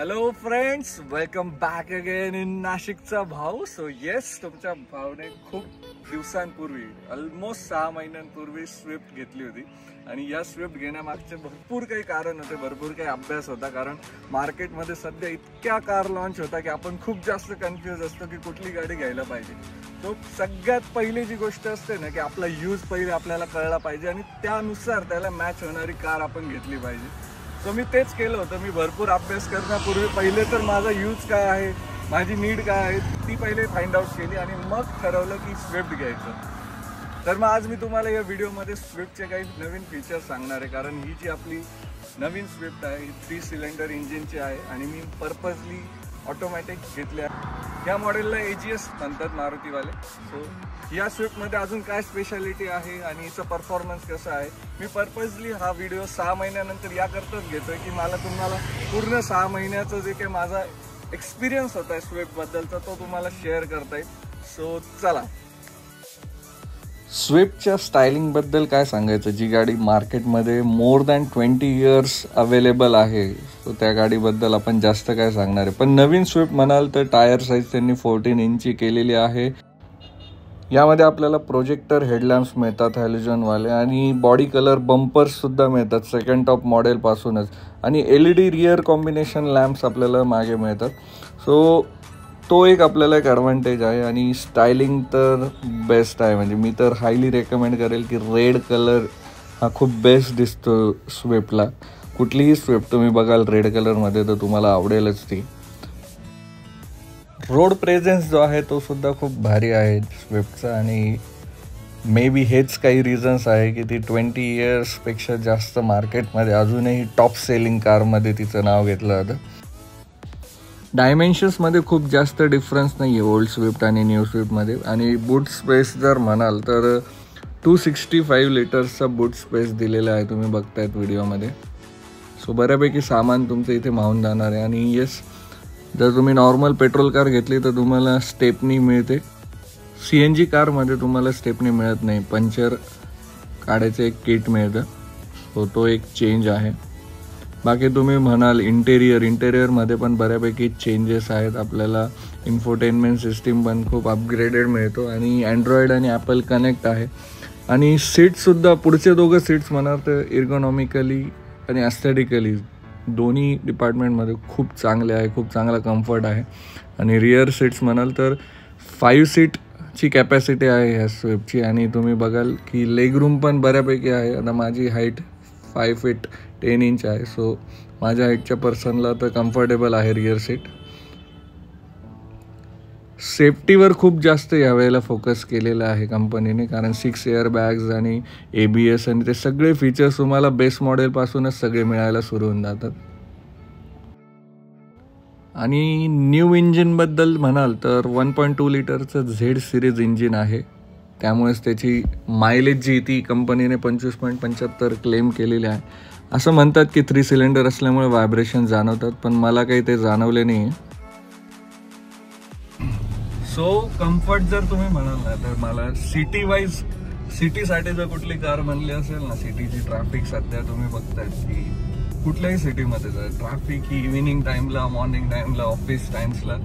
Hello friends, welcome back again in नाशिकचा भाऊ. So yes, तुमच्या भाऊने खूप दिवसांपूर्वी ऑलमोस्ट 6 महिन्यांपूर्वी स्विफ्ट घेतली होती. आणि या स्विफ्ट घेण्यामागचे भरपूर काही कारण होते, भरपूर काही अभ्यास होता. कारण मार्केटमध्ये सध्या इतक्या कार लॉन्च होता की आपण खूप जास्त कन्फ्यूज असतो की कुठली गाडी घ्यायला पाहिजे. तो सगळ्यात पहिली जी गोष्ट असते ना की आपला यूज पहिले आपल्याला कळला पाहिजे आणि त्यानुसार त्याला मॅच होणारी कार आपण घेतली पाहिजे. सो मी तेच केलं होतं. मी भरपूर अभ्यास करण्यापूर्वी पहिले तर माझा यूज काय आहे, माझी नीड काय आहे ती पहिले फाइंड आउट केली आणि मग ठरवलं की स्विफ्ट घ्यायचं. तर मग आज मी तुम्हाला या व्हिडिओमध्ये स्विफ्टचे काही नवीन फीचर्स सांगणार आहे. कारण ही जी आपली नवीन स्विफ्ट आहे ही 3 सिलेंडर इंजिनची आहे आणि मी पर्पजली ऑटोमॅटिक घेतले आहे. या मॉडेलला AGS म्हणतात मारुतीवाले. सो या स्विफ्टमध्ये अजून काय स्पेशालिटी आहे आणि हिचं परफॉर्मन्स कसं आहे, मी पर्पजली हा व्हिडिओ 6 महिन्यानंतर याकरताच घेतोय की मला तुम्हाला पूर्ण 6 महिन्याचं जे काही माझा एक्सपिरियन्स होता आहे स्विफ्टबद्दलचा तो तुम्हाला शेअर करता येईल. सो चला. स्विफ्टच्या स्टायलिंगबद्दल काय सांगायचं. जी गाडी मार्केटमध्ये मोर दॅन 20 इयर्स अवेलेबल आहे, सो त्या गाडीबद्दल आपण जास्त काय सांगणार आहे. पण नवीन स्विफ्ट म्हणाल तर टायर साईज त्यांनी 14 इंची केलेली आहे. यामध्ये आपल्याला प्रोजेक्टर हेडलॅम्प्स मिळतात हॅलोजनवाले आणि बॉडी कलर बंपर्ससुद्धा मिळतात सेकंड टॉप मॉडेलपासूनच. आणि LED रिअर कॉम्बिनेशन लॅम्प्स आपल्याला मागे मिळतात. सो तो एक आपल्याला एक ॲडव्हान्टेज आहे. आणि स्टायलिंग तर बेस्ट आहे. म्हणजे मी तर हायली रेकमेंड करेल की रेड कलर हा खूप बेस्ट दिसतो स्विफ्टला. कुठलीही स्विफ्ट तुम्ही बघाल रेड कलरमध्ये तर तुम्हाला आवडेलच ती. रोड प्रेझेन्स जो आहे तो सुद्धा खूप भारी आहे स्विफ्टचा. आणि मे बी हेच काही रिझन्स आहे की ती 20 इयर्सपेक्षा जास्त मार्केटमध्ये अजूनही टॉप सेलिंग कारमध्ये तिचं नाव घेतलं जातं. डायमेन्शन्समध्ये खूप जास्त डिफरन्स नाही आहे ओल्ड स्विफ्ट आणि न्यू स्विफ्टमध्ये. आणि बूट स्पेस जर म्हणाल तर 265 लिटर्सचा बूट स्पेस दिलेला आहे, तुम्ही बघतायत व्हिडिओमध्ये. सो बऱ्यापैकी सामान तुमचं इथे मावून जाणार आहे. आणि येस, जर तुम्ही नॉर्मल पेट्रोल कार घेतली तर तुम्हाला स्टेपनी मिळते. CNG कारमध्ये तुम्हाला स्टेपनी मिळत नाही, पंचर काढायचं एक किट मिळतं. सो तो एक चेंज आहे. बाकी तुम्ही म्हणाल इंटेरियरमध्ये पण बऱ्यापैकी चेंजेस आहेत. आपल्याला इन्फोटेनमेंट सिस्टीम पण खूप अपग्रेडेड मिळतो आणि अँड्रॉइड आणि ॲपल कनेक्ट आहे. आणि सीट्ससुद्धा पुढचे दोघं सीट्स म्हणाल तर इर्गोनॉमिकली आणि ॲस्थेटिकली दोन्ही डिपार्टमेंटमध्ये खूप चांगले आहे, खूप चांगला कम्फर्ट आहे. आणि रिअर सीट्स म्हणाल तर 5 सीटची कॅपॅसिटी आहे ह्या स्विफ्टची. आणि तुम्ही बघाल की लेग रूम पण बऱ्यापैकी आहे. आता माझी हाईट 5 फीट 10 इंच आहे. सो माझ्या हाईटच्या पर्सनला तर कम्फर्टेबल आहे रिअर सीट. सेफ्टीवर खूप जास्त यावेळेला फोकस केलेला आहे कंपनीने. कारण 6 एअर बॅग्स आणि ABS आणि ते सगळे फीचर्स तुम्हाला बेस मॉडेलपासूनच सगळे मिळायला सुरू होऊन जातात. आणि न्यू इंजिनबद्दल म्हणाल तर 1.2 लिटरचं Z सिरीज इंजिन आहे. त्यामुळेच त्याची मायलेज जी ती कंपनीने 25.75 क्लेम केलेली आहे. असं म्हणतात की 3 सिलेंडर असल्यामुळे व्हायब्रेशन जाणवतात, पण मला काही ते जाणवले नाही. सो कम्फर्ट जर तुम्ही म्हणाल ना तर मला सिटीसाठी जर कुठली कार बनली असेल ना, सिटीची ट्रॅफिक सध्या तुम्ही बघताय की कुठल्याही सिटीमध्ये जर ट्रॅफिक ही इव्हिनिंग टाईमला, मॉर्निंग टाईमला, ऑफिस टाइम्सला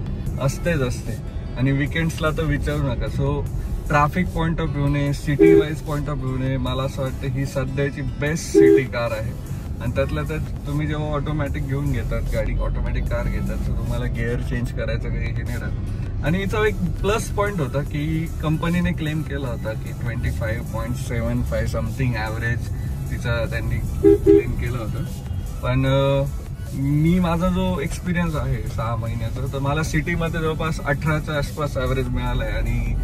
असते. आणि विकेंड्सला तर विचारू नका. सो ट्रॅफिक पॉईंट ऑफ व्ह्यूने, सिटी वाईज पॉईंट ऑफ व्ह्यूने मला असं वाटतं ही सध्याची बेस्ट सिटी कार आहे. आणि त्यातल्या त्यात तुम्ही जेव्हा ऑटोमॅटिक घेऊन घेतात गाडी, ऑटोमॅटिक कार घेतात, तर तुम्हाला गिअर चेंज करायचं काही हे नाही राहत. आणि हिचा एक प्लस पॉईंट होता की कंपनीने क्लेम केला होता की 25.75 समथिंग ॲव्हरेज तिचा त्यांनी क्लेम केलं होतं. पण मी माझा जो एक्सपिरियन्स आहे 6 महिन्याचा, तर मला सिटीमध्ये जवळपास 18च्या आसपास ॲव्हरेज मिळाला आहे. आणि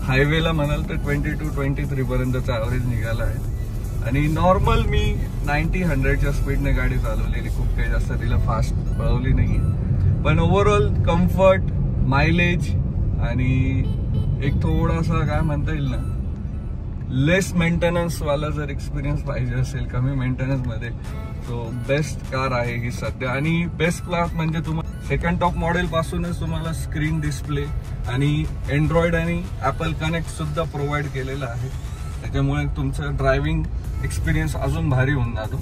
हायवेला म्हणाल तर 22-23 पर्यंतचा ॲव्हरेज निघाला आहे. आणि नॉर्मल मी 90-100च्या स्पीडने गाडी चालवलेली, खूप काही जास्त तिला फास्ट पळवली नाही. पण ओव्हरऑल कम्फर्ट, मायलेज आणि एक थोडासा काय म्हणता येईल ना, लेस मेंटेनन्सवाला जर एक्सपिरियन्स पाहिजे असेल, कमी मेंटेनन्समध्ये, तो बेस्ट कार आहे ही सध्या. आणि बेस्ट क्लास म्हणजे तुम्हाला सेकंड टॉप मॉडेलपासूनच तुम्हाला स्क्रीन डिस्प्ले आणि अँड्रॉइड आणि ॲपल कनेक्टसुद्धा प्रोव्हाइड केलेलं आहे. त्याच्यामुळे तुमचं ड्रायव्हिंग एक्सपिरियन्स अजून भारी होऊन जातो.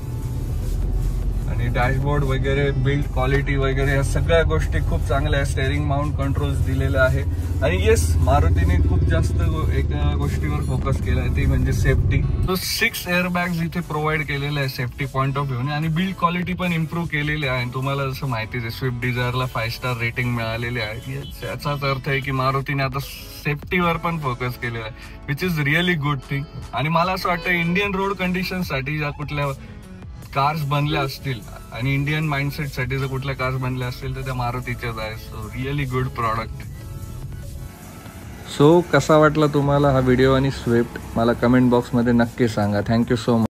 आणि डॅशबोर्ड वगैरे, बिल्ड क्वालिटी वगैरे या सगळ्या गोष्टी खूप चांगल्या आहे. स्टेअरिंग माउंट कंट्रोल्स दिलेले आहे. आणि येस, मारुतीने खूप जास्त एका गोष्टीवर फोकस केला आहे, ती म्हणजे सेफ्टी. तो 6 एअरबॅग्स इथे प्रोव्हाइड केलेले आहे सेफ्टी पॉईंट ऑफ व्ह्यूने. आणि बिल्ड क्वालिटी पण इम्प्रूव्ह केलेली आहे. तुम्हाला जसं माहितीच आहे, स्विफ्ट डिझायरला 5 स्टार रेटिंग मिळालेली आहे. याचाच अर्थ आहे की मारुतीने आता सेफ्टीवर पण फोकस केलेला आहे, which is really good thing. आणि मला असं वाटतं इंडियन रोड कंडिशनसाठी ज्या कुठल्या कार्स बनल्या असतील आणि इंडियन माइंडसेटसाठी जर कुठल्या कार्स बनल्या असतील तर त्या मारुतीच्याच आहे. So really good product. So कसा वाटला तुम्हाला हा व्हिडिओ आणि स्विफ्ट, मला कमेंट बॉक्समध्ये नक्की सांगा. Thank you so much.